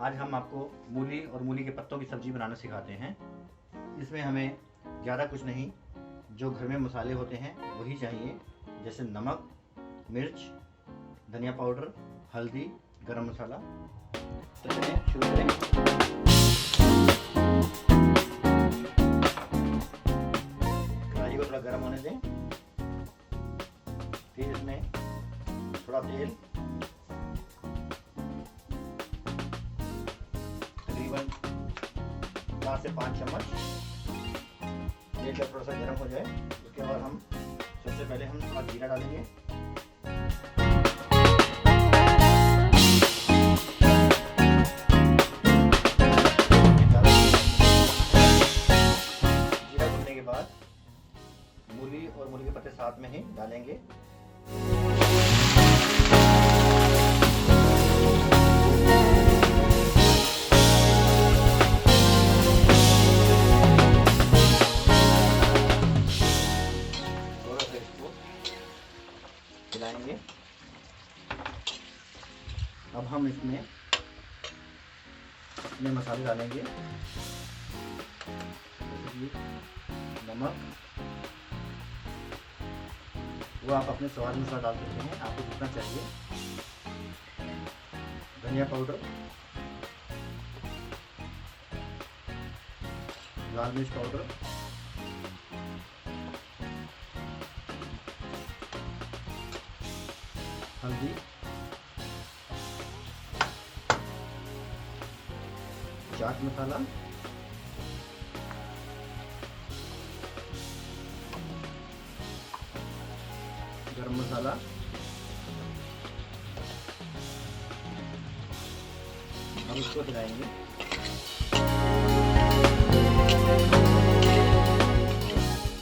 आज हम आपको मूली और मूली के पत्तों की सब्ज़ी बनाना सिखाते हैं। इसमें हमें ज़्यादा कुछ नहीं, जो घर में मसाले होते हैं वही चाहिए, जैसे नमक, मिर्च, धनिया पाउडर, हल्दी, गरम मसाला। तो चलिए शुरू करें। कढ़ाई को थोड़ा गर्म होने दें। फिर इसमें थोड़ा तेल, तकरीबन 4 से 5 चम्मच। तेल जब थोड़ा सा गर्म हो जाए उसके बाद हम सबसे पहले हम थोड़ा जीरा डालेंगे। जीरा भुनने के बाद मूली और मूली के पत्ते साथ में ही डालेंगे। मिलाएंगे। अब हम इसमें अपने मसाले डालेंगे, जैसे कि नमक, वो आप अपने स्वाद अनुसार डाल सकते हैं, आपको जितना चाहिए। धनिया पाउडर, लाल मिर्च पाउडर, हल्दी, चाट मसाला, गरम मसाला, हम इसको हिलाएंगे।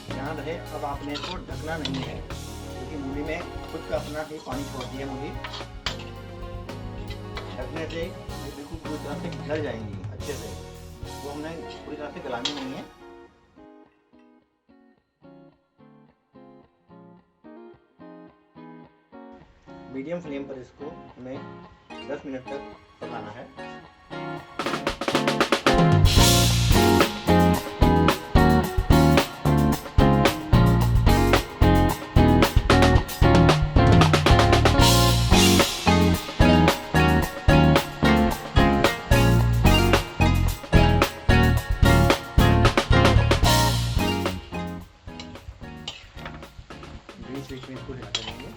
ध्यान रहे, अब आपने इसको ढकना नहीं है, क्योंकि मूली में खुद का अपना ही पानी छोड़ती है मूली। ढकने से बिल्कुल पूरी तरह से गल जाएंगी अच्छे से, वो हमने पूरी तरह से गलानी नहीं है। मीडियम फ्लेम पर इसको हमें 10 मिनट तक पकाना है। बीच बीच में इसको हिलाते रहेंगे।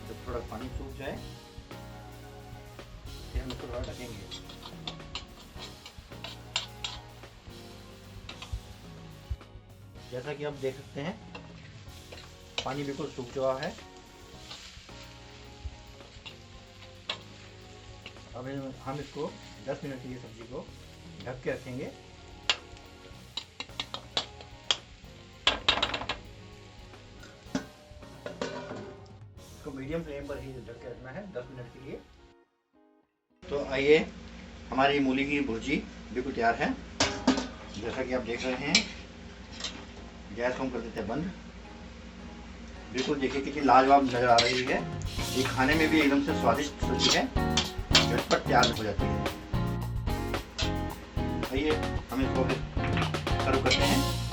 जब थोड़ा पानी सूख जाए फिर हम इसको थोड़ा ढकेंगे। जैसा कि आप देख सकते हैं पानी बिल्कुल सूख चुका है। अब हम इसको 10 मिनट के लिए सब्जी को ढक के रखेंगे। इसको मीडियम फ्लेम पर ही ढक के रखना है 10 मिनट के लिए। तो आइए, हमारी मूली की भुर्जी बिल्कुल तैयार है। जैसा कि आप देख रहे हैं, गैस को हम कर देते हैं बंद। बिल्कुल देखिए कितनी लाजवाब नज़र आ रही है। ये खाने में भी एकदम से स्वादिष्ट सब्जी है, झटपट तैयार हो जाती है। आइए हम इसको फिर सर्व करते हैं।